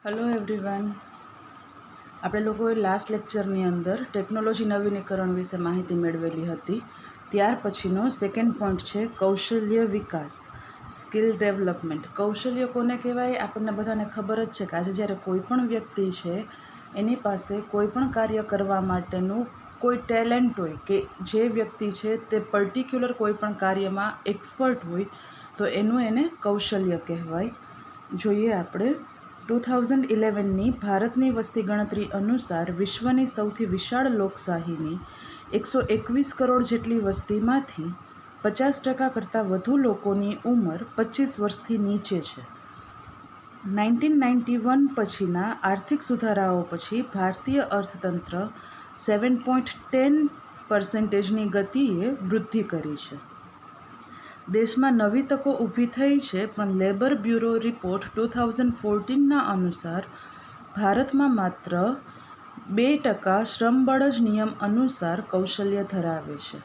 Hello everyone, આપણે લોકોએ last લેક્ચરની અંદર ટેકનોલોજી નવીનીકરણ વિશે માહિતી મેળવેલી હતી. ત્યાર પછીનો સેકન્ડ પોઈન્ટ છે કૌશલ્ય વિકાસ, સ્કિલ ડેવલપમેન્ટ. કૌશલ્ય કોને કહેવાય? આપણને બધાને ખબર જ છે કે આજે જ્યારે કોઈ પણ વ્યક્તિ છે એની પાસે કોઈ પણ કાર્ય કરવા માટેનું કોઈ ટેલેન્ટ હોય કે જે વ્યક્તિ છે તે પર્ટિક્યુલર કોઈ પણ કાર્યમાં એક્સપર્ટ હોય તો એને કૌશલ્ય કહેવાય. જોઈએ આપણે 2011ની ભારતની વસ્તી ગણતરી અનુસાર વિશ્વની સૌથી વિશાળ લોકશાહીની 121 કરોડ જેટલી વસ્તીમાંથી 50% કરતાં વધુ લોકોની ઉંમર 25 વર્ષથી નીચે છે. 1991 પછીના આર્થિક સુધારાઓ પછી ભારતીય અર્થતંત્ર 7.10%ની ગતિએ વૃદ્ધિ કરી છે. દેશમાં નવી તકો ઊભી થઈ છે, પણ લેબર બ્યુરો રિપોર્ટ 2014ના અનુસાર ભારતમાં માત્ર 2% શ્રમબળ જ નિયમ અનુસાર કૌશલ્ય ધરાવે છે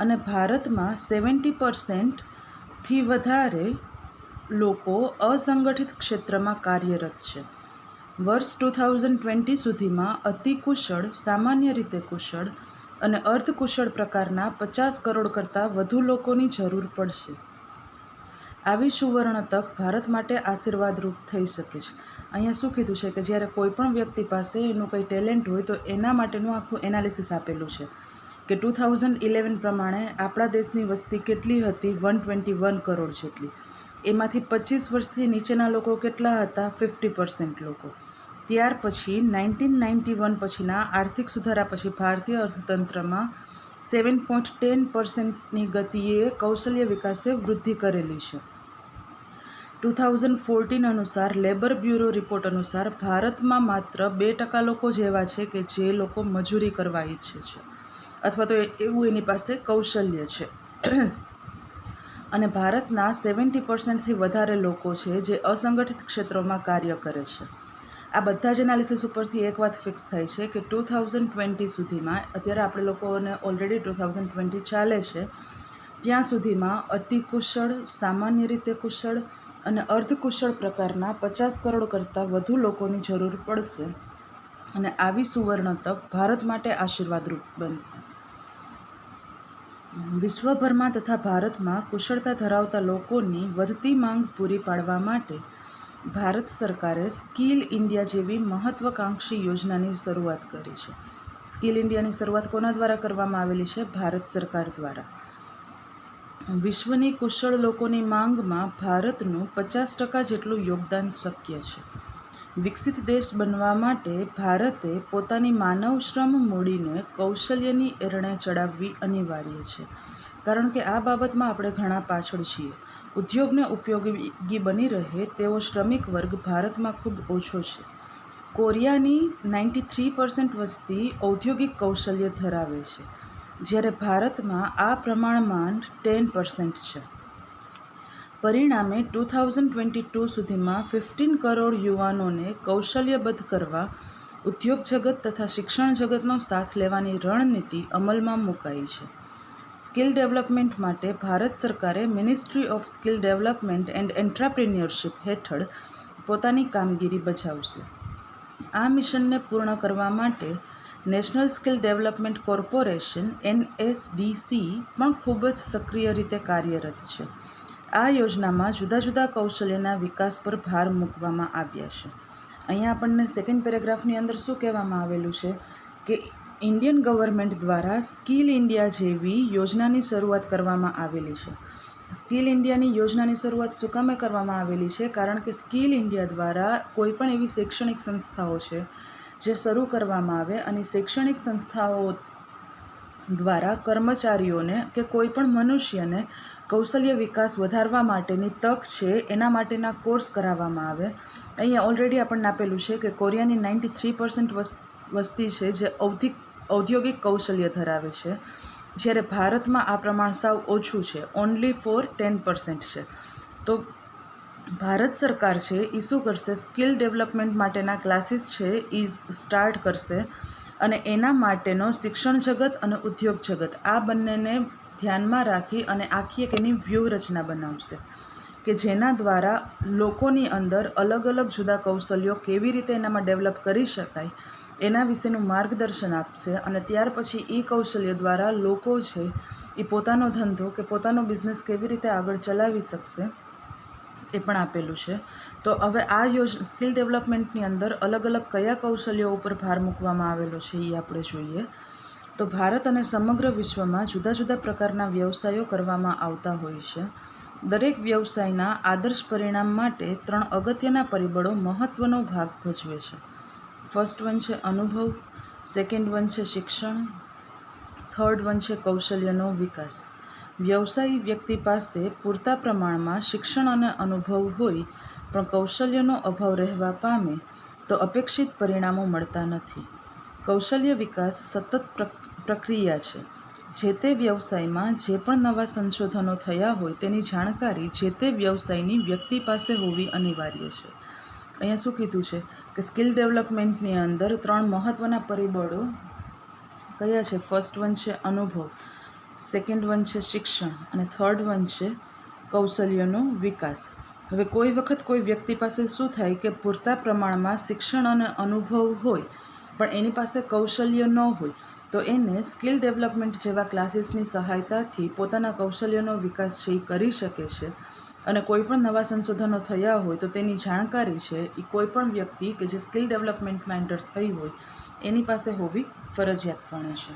અને ભારતમાં 70%થી વધારે લોકો અસંગઠિત ક્ષેત્રમાં કાર્યરત છે. વર્ષ 2020 સુધીમાં અતિકુશળ, સામાન્ય રીતે કુશળ અને અર્ધકુશળ પ્રકારના 50 કરોડ કરતાં વધુ લોકોની જરૂર પડશે. આવી સુવર્ણ તક ભારત માટે આશીર્વાદરૂપ થઈ શકે છે. અહીંયા શું કીધું છે કે જ્યારે કોઈ પણ વ્યક્તિ પાસે એનું કંઈ ટેલેન્ટ હોય તો એના માટેનું આખું એનાલિસિસ આપેલું છે કે 2011 પ્રમાણે આપણા દેશની વસ્તી કેટલી હતી? 121 કરોડ જેટલી. એમાંથી 25 વર્ષથી નીચેના લોકો કેટલા હતા? 50% લોકો. ત્યાર પછી 1991 પછીના આર્થિક સુધારા પછી ભારતીય અર્થતંત્રમાં 7.10%ની ગતિએ કૌશલ્ય વિકાસે વૃદ્ધિ કરેલી છે. 2014 અનુસાર લેબર બ્યુરો રિપોર્ટ અનુસાર ભારતમાં માત્ર 2% લોકો જેવા છે કે જે લોકો મજૂરી કરવા ઈચ્છે છે અથવા તો એવું એની પાસે કૌશલ્ય છે અને ભારતના 70%થી વધારે લોકો છે જે અસંગઠિત ક્ષેત્રોમાં કાર્ય કરે છે. આ બધા જ એનાલિસિસ ઉપરથી એક વાત ફિક્સ થાય છે કે 2020 સુધીમાં, અત્યારે આપણે લોકોને ઓલરેડી 2020 ચાલે છે, ત્યાં સુધીમાં અતિકુશળ, સામાન્ય રીતે કુશળ અને અર્ધકુશળ પ્રકારના 50 કરોડ કરતાં વધુ લોકોની જરૂર પડશે અને આવી સુવર્ણ તક ભારત માટે આશીર્વાદરૂપ બનશે. વિશ્વભરમાં તથા ભારતમાં કુશળતા ધરાવતા લોકોની વધતી માંગ પૂરી પાડવા માટે ભારત સરકારે સ્કિલ ઇન્ડિયા જેવી મહત્વાકાંક્ષી યોજનાની શરૂઆત કરી છે. સ્કિલ ઇન્ડિયાની શરૂઆત કોના દ્વારા કરવામાં આવેલી છે? ભારત સરકાર દ્વારા. વિશ્વની કુશળ લોકોની માંગમાં ભારતનું 50% જેટલું યોગદાન શક્ય છે. વિકસિત દેશ બનવા માટે ભારતે પોતાની માનવ શ્રમ મૂડીને કૌશલ્યની એરણે ચડાવવી અનિવાર્ય છે, કારણ કે આ બાબતમાં આપણે ઘણા પાછળ છીએ. ઉદ્યોગને ઉપયોગી બની રહે તેવો શ્રમિક વર્ગ ભારતમાં ખૂબ ઓછો છે. કોરિયાની 93% વસ્તી ઔદ્યોગિક કૌશલ્ય ધરાવે છે, જ્યારે ભારતમાં આ પ્રમાણ 10% છે. પરિણામે 2022 સુધીમાં 15 કરોડ યુવાનોને કૌશલ્યબદ્ધ કરવા ઉદ્યોગ જગત તથા શિક્ષણ જગતનો સાથ લેવાની રણનીતિ અમલમાં મુકાઈ છે. સ્કિલ ડેવલપમેન્ટ માટે ભારત સરકારે ministry of skill development and entrepreneurship હેઠળ પોતાની કામગીરી બજાવશે. આ મિશનને પૂર્ણ કરવા માટે national skill development corporation NSDC પણ ખૂબ જ સક્રિય રીતે કાર્યરત છે. આ યોજનામાં જુદા જુદા કૌશલ્યના વિકાસ પર ભાર મૂકવામાં આવ્યા છે. અહીંયા આપણને સેકન્ડ પેરેગ્રાફની અંદર શું કહેવામાં આવેલું છે કે ઇન્ડિયન ગવર્મેન્ટ દ્વારા સ્કિલ ઇન્ડિયા જેવી યોજનાની શરૂઆત કરવામાં આવેલી છે. સ્કિલ ઇન્ડિયાની યોજનાની શરૂઆત શું કામે કરવામાં આવેલી છે? કારણ કે સ્કિલ ઇન્ડિયા દ્વારા કોઈ પણ એવી શૈક્ષણિક સંસ્થાઓ છે જે શરૂ કરવામાં આવે અને શૈક્ષણિક સંસ્થાઓ દ્વારા કર્મચારીઓને કે કોઈ પણ મનુષ્યને કૌશલ્ય વિકાસ વધારવા માટેની તક છે એના માટેના કોર્સ કરાવવામાં આવે. અહીંયા ઓલરેડી આપણને આપેલું છે કે કોરિયાની 93% વસ્તી છે જે ઔદ્યોગિક કૌશલ્ય ધરાવે છે, જ્યારે ભારતમાં આ પ્રમાણ સાવ ઓછું છે, ઓનલી ફોર 10% છે. તો ભારત સરકાર છે એ શું કરશે? સ્કિલ ડેવલપમેન્ટ માટેના ક્લાસીસ છે એ સ્ટાર્ટ કરશે અને એના માટેનો શિક્ષણ જગત અને ઉદ્યોગ જગત આ બંનેને ધ્યાનમાં રાખી અને આખી એક એની વ્યૂહરચના બનાવશે કે જેના દ્વારા લોકોની અંદર અલગ અલગ જુદા કૌશલ્યો કેવી રીતે એનામાં ડેવલપ કરી શકાય એના વિશેનું માર્ગદર્શન આપશે અને ત્યાર પછી એ કૌશલ્ય દ્વારા લોકો છે એ પોતાનો ધંધો કે પોતાનો બિઝનેસ કેવી રીતે આગળ ચલાવી શકશે એ પણ આપેલું છે. તો હવે આ સ્કિલ ડેવલપમેન્ટની અંદર અલગ અલગ કયા કૌશલ્યો ઉપર ભાર મૂકવામાં આવેલો છે એ આપણે જોઈએ. તો ભારત અને સમગ્ર વિશ્વમાં જુદા જુદા પ્રકારના વ્યવસાયો કરવામાં આવતા હોય છે. દરેક વ્યવસાયના આદર્શ પરિણામ માટે 3 અગત્યના પરિબળો મહત્ત્વનો ભાગ ભજવે છે. ફર્સ્ટ વન છે અનુભવ, સેકન્ડ વન છે શિક્ષણ, થર્ડ વન છે કૌશલ્યનો વિકાસ. વ્યવસાયી વ્યક્તિ પાસે પૂરતા પ્રમાણમાં શિક્ષણ અને અનુભવ હોય પણ કૌશલ્યનો અભાવ રહેવા પામે તો અપેક્ષિત પરિણામો મળતા નથી. કૌશલ્ય વિકાસ સતત પ્રક્રિયા છે. જે તે વ્યવસાયમાં જે પણ નવા સંશોધનો થયા હોય તેની જાણકારી જે તે વ્યવસાયની વ્યક્તિ પાસે હોવી અનિવાર્ય છે. અહીંયા શું કીધું છે કે સ્કિલ ડેવલપમેન્ટની અંદર 3 મહત્ત્વના પરિબળો કયા છે? ફર્સ્ટ વન છે અનુભવ, સેકન્ડ વન છે શિક્ષણ અને થર્ડ વન છે કૌશલ્યનો વિકાસ. હવે કોઈ વખત કોઈ વ્યક્તિ પાસે શું થાય કે પૂરતા પ્રમાણમાં શિક્ષણ અને અનુભવ હોય પણ એની પાસે કૌશલ્ય ન હોય તો એને સ્કિલ ડેવલપમેન્ટ જેવા ક્લાસીસની સહાયતાથી પોતાના કૌશલ્યનો વિકાસ છે એ કરી શકે છે અને કોઈ પણ નવા સંશોધનો થયા હોય તો તેની જાણકારી છે એ કોઈ પણ વ્યક્તિ કે જે સ્કિલ ડેવલપમેન્ટમાં એન્ટર થઈ હોય એની પાસે હોવી ફરજિયાતપણે છે.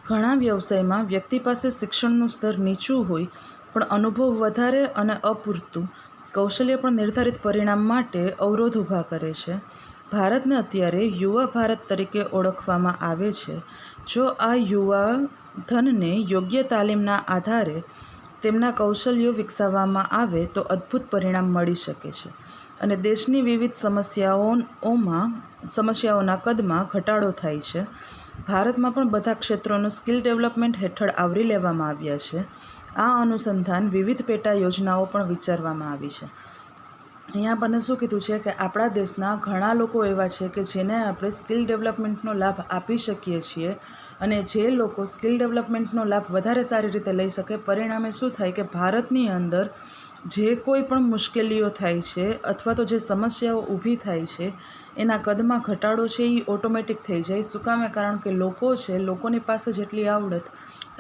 ઘણા વ્યવસાયમાં વ્યક્તિ પાસે શિક્ષણનું સ્તર નીચું હોય પણ અનુભવ વધારે અને અપૂરતું કૌશલ્ય પણ નિર્ધારિત પરિણામ માટે અવરોધ ઊભા કરે છે. ભારતને અત્યારે યુવા ભારત તરીકે ઓળખવામાં આવે છે. જો આ યુવા ધનને યોગ્ય તાલીમના આધારે તેમના કૌશલ્યો વિકસાવવામાં આવે તો અદ્ભુત પરિણામ મળી શકે છે અને દેશની વિવિધ સમસ્યાઓના કદમાં ઘટાડો થાય છે. ભારતમાં પણ બધા ક્ષેત્રોનો સ્કિલ ડેવલપમેન્ટ હેઠળ આવરી લેવામાં આવ્યા છે. આ અનુસંધાન વિવિધ પેટા યોજનાઓ પણ વિચારવામાં આવી છે. અહીંયા આપણને શું કીધું છે કે આપણા દેશના ઘણા લોકો એવા છે કે જેને આપણે સ્કિલ ડેવલપમેન્ટનો લાભ આપી શકીએ છીએ અને જે લોકો સ્કિલ ડેવલપમેન્ટનો લાભ વધારે સારી રીતે લઈ શકે પરિણામે શું થાય કે ભારતની અંદર જે કોઈ પણ મુશ્કેલીઓ થાય છે અથવા તો જે સમસ્યાઓ ઊભી થાય છે એના કદમાં ઘટાડો છે એ ઓટોમેટિક થઈ જાય. શું કામે? કારણ કે લોકો છે લોકોની પાસે જેટલી આવડત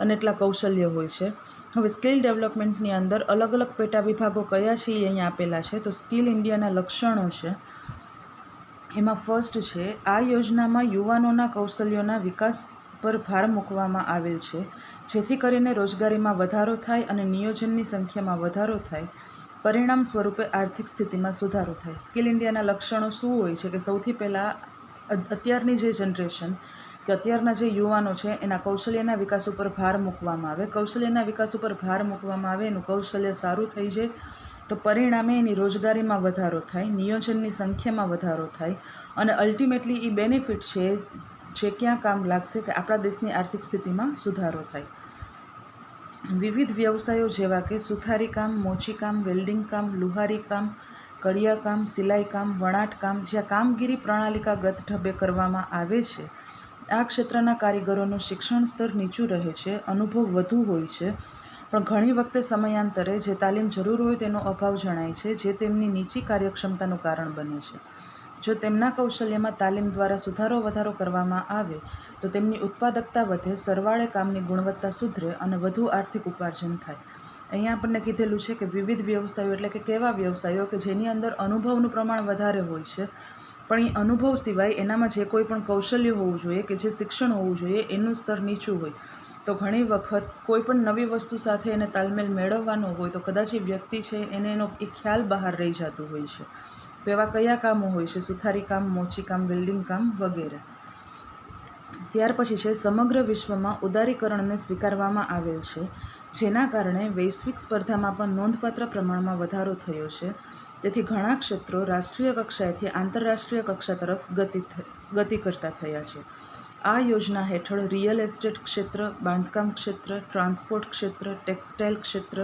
અને એટલા કૌશલ્ય હોય છે. હવે સ્કિલ ડેવલપમેન્ટની અંદર અલગ અલગ પેટા વિભાગો કયા છે એ અહીંયા આપેલા છે. તો સ્કિલ ઇન્ડિયાના લક્ષણો છે એમાં ફર્સ્ટ છે આ યોજનામાં યુવાનોના કૌશલ્યોના વિકાસ પર ભાર મૂકવામાં આવેલ છે જેથી કરીને રોજગારીમાં વધારો થાય અને નિયોજનની સંખ્યામાં વધારો થાય. પરિણામ સ્વરૂપે આર્થિક સ્થિતિમાં સુધારો થાય. સ્કિલ ઇન્ડિયાના લક્ષણો શું હોય છે કે સૌથી પહેલાં અત્યારની જે જનરેશન કે અત્યારના જે યુવાનો છે એના કૌશલ્યના વિકાસ ઉપર ભાર મૂકવામાં આવે. કૌશલ્યના વિકાસ ઉપર ભાર મૂકવામાં આવે એનું કૌશલ્ય સારું થઈ જાય તો પરિણામે એની રોજગારીમાં વધારો થાય, નિયોજનની સંખ્યામાં વધારો થાય અને અલ્ટિમેટલી એ બેનિફિટ છે જે ક્યાં કામ લાગશે કે આપણા દેશની આર્થિક સ્થિતિમાં સુધારો થાય. વિવિધ વ્યવસાયો જેવા કે સુથારીકામ, મોચીકામ, વેલ્ડિંગ કામ, લુહારી કામ, કડિયાકામ, સિલાઈ કામ, વણાટ કામ જ્યાં કામગીરી પ્રણાલિકાગત ઢબે કરવામાં આવે છે આ ક્ષેત્રના કારીગરોનું શિક્ષણ સ્તર નીચું રહે છે, અનુભવ વધુ હોય છે પણ ઘણી વખતે સમયાંતરે જે તાલીમ જરૂર હોય તેનો અભાવ જણાય છે જે તેમની નીચી કાર્યક્ષમતાનું કારણ બને છે. જો તેમના કૌશલ્યમાં તાલીમ દ્વારા સુધારો વધારો કરવામાં આવે તો તેમની ઉત્પાદકતા વધે, સરવાળે કામની ગુણવત્તા સુધરે અને વધુ આર્થિક ઉપાર્જન થાય. અહીંયા આપણને કીધેલું છે કે વિવિધ વ્યવસાયો એટલે કે કેવા વ્યવસાયો કે જેની અંદર અનુભવનું પ્રમાણ વધારે હોય છે પણ એ અનુભવ સિવાય એનામાં જે કોઈ પણ કૌશલ્ય હોવું જોઈએ કે જે શિક્ષણ હોવું જોઈએ એનું સ્તર નીચું હોય તો ઘણી વખત કોઈ પણ નવી વસ્તુ સાથે એને તાલમેલ મેળવવાનો હોય તો કદાચ એ વ્યક્તિ છે એને એનો એ ખ્યાલ બહાર રહી જતું હોય છે. તો એવા કયા કામો હોય છે? સુથારી કામ, મોચી કામ, વેલ્ડિંગ કામ વગેરે. ત્યાર પછી છે સમગ્ર વિશ્વમાં ઉદારીકરણને સ્વીકારવામાં આવેલ છે જેના કારણે વૈશ્વિક સ્પર્ધામાં પણ નોંધપાત્ર પ્રમાણમાં વધારો થયો છે. તેથી ઘણા ક્ષેત્રો રાષ્ટ્રીય કક્ષાએથી આંતરરાષ્ટ્રીય કક્ષા તરફ ગતિ કરતા થયા છે. આ યોજના હેઠળ રિયલ એસ્ટેટ ક્ષેત્ર, બાંધકામ ક્ષેત્ર, ટ્રાન્સપોર્ટ ક્ષેત્ર, ટેક્સટાઇલ ક્ષેત્ર,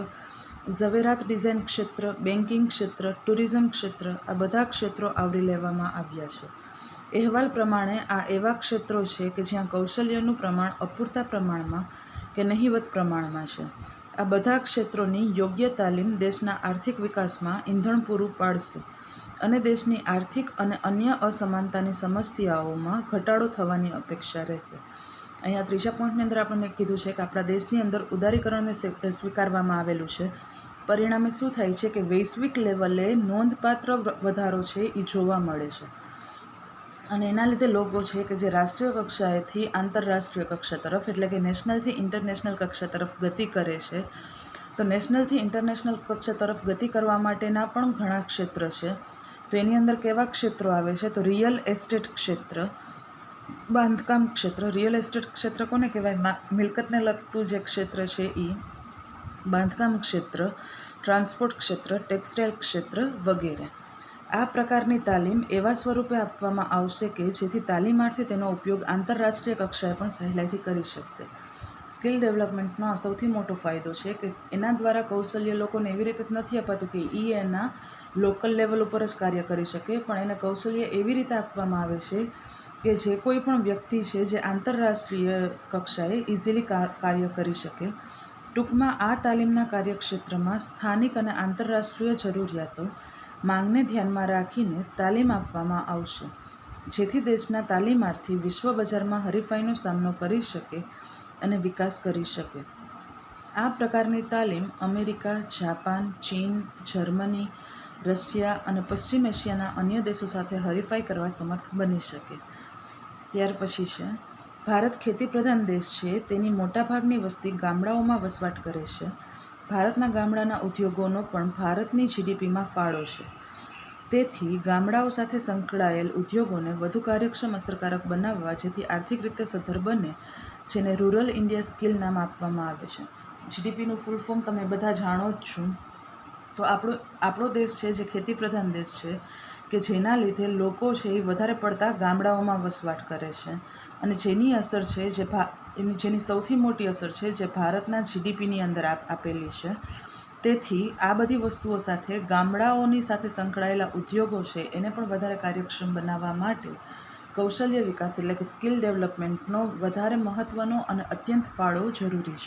ઝવેરાત ડિઝાઇન ક્ષેત્ર, બેન્કિંગ ક્ષેત્ર, ટુરિઝમ ક્ષેત્ર આ બધા ક્ષેત્રો આવરી લેવામાં આવ્યા છે. અહેવાલ પ્રમાણે આ એવા ક્ષેત્રો છે કે જ્યાં કૌશલ્યનું પ્રમાણ અપૂરતા પ્રમાણમાં કે નહિવત પ્રમાણમાં છે. આ બધા ક્ષેત્રોની યોગ્ય તાલીમ દેશના આર્થિક વિકાસમાં ઈંધણ પૂરું પાડશે અને દેશની આર્થિક અને અન્ય અસમાનતાની સમસ્યાઓમાં ઘટાડો થવાની અપેક્ષા રહેશે. અહીંયા ત્રીજા પોઈન્ટની અંદર આપણને કીધું છે કે આપણા દેશની અંદર ઉદારીકરણને સ્વીકારવામાં આવેલું છે. પરિણામે શું થાય છે કે વૈશ્વિક લેવલે નોંધપાત્ર વધારો છે એ જોવા મળે છે અને એના લીધે લોકો છે કે જે રાષ્ટ્રીય કક્ષાએથી આંતરરાષ્ટ્રીય કક્ષા તરફ એટલે કે નેશનલથી ઇન્ટરનેશનલ કક્ષા તરફ ગતિ કરે છે. તો નેશનલથી ઇન્ટરનેશનલ કક્ષા તરફ ગતિ કરવા માટેના પણ ઘણા ક્ષેત્ર છે. તો એની અંદર કેવા ક્ષેત્રો આવે છે? તો રિયલ એસ્ટેટ ક્ષેત્ર, બાંધકામ ક્ષેત્ર. રિયલ એસ્ટેટ ક્ષેત્ર કોને કહેવાય? મિલકતને લગતું જે ક્ષેત્ર છે એ. બાંધકામ ક્ષેત્ર, ટ્રાન્સપોર્ટ ક્ષેત્ર, ટેક્સટાઇલ ક્ષેત્ર વગેરે. આ પ્રકારની તાલીમ એવા સ્વરૂપે આપવામાં આવશે કે જેથી તાલીમાર્થી તેનો ઉપયોગ આંતરરાષ્ટ્રીય કક્ષાએ પણ સહેલાઈથી કરી શકશે. સ્કિલ ડેવલપમેન્ટનો આ સૌથી મોટો ફાયદો છે કે એના દ્વારા કૌશલ્ય લોકોને એવી રીતે નથી અપાતું કે એ એના લોકલ લેવલ ઉપર જ કાર્ય કરી શકે, પણ એને કૌશલ્ય એવી રીતે આપવામાં આવે છે કે જે કોઈ પણ વ્યક્તિ છે જે આંતરરાષ્ટ્રીય કક્ષાએ ઇઝીલી કાર્ય કરી શકે. ટૂંકમાં આ તાલીમના કાર્યક્ષેત્રમાં સ્થાનિક અને આંતરરાષ્ટ્રીય જરૂરિયાતો માંગને ધ્યાનમાં રાખીને તાલીમ આપવામાં આવશે જેથી દેશના તાલીમાર્થી વિશ્વ બજારમાં હરીફાઈનો સામનો કરી શકે અને વિકાસ કરી શકે. આ પ્રકારની તાલીમ અમેરિકા, જાપાન, ચીન, જર્મની, રશિયા અને પશ્ચિમ એશિયાના અન્ય દેશો સાથે હરીફાઈ કરવા સમર્થ બની શકે. ત્યાર પછી છે ભારત ખેતી પ્રધાન દેશ છે. તેની મોટાભાગની વસ્તી ગામડાઓમાં વસવાટ કરે છે. ભારતના ગામડાના ઉદ્યોગોનો પણ ભારતની જીડીપીમાં ફાળો છે. તેથી ગામડાઓ સાથે સંકળાયેલ ઉદ્યોગોને વધુ કાર્યક્ષમ અસરકારક બનાવવા જેથી આર્થિક રીતે સદ્ધર બને, જેને રૂરલ ઇન્ડિયા સ્કિલ નામ આપવામાં આવે છે. જીડીપીનું ફૂલ ફોર્મ તમે બધા જાણો જ છો. તો આપણો દેશ છે જે ખેતી પ્રધાન દેશ છે કે જેના લીધે લોકો છે એ વધારે પડતા ગામડાઓમાં વસવાટ કરે છે અને જેની અસર છે જેની સૌથી મોટી અસર છે જે ભારતના જીડીપીની અંદર આપેલી છે. તેથી આ બધી વસ્તુઓ સાથે ગામડાઓની સાથે સંકળાયેલા ઉદ્યોગો છે એને પણ વધારે કાર્યક્ષમ બનાવવા માટે કૌશલ્ય વિકાસ એટલે કે સ્કિલ ડેવલપમેન્ટનો વધારે મહત્ત્વનો અને અત્યંત ફાળો જરૂરી છે.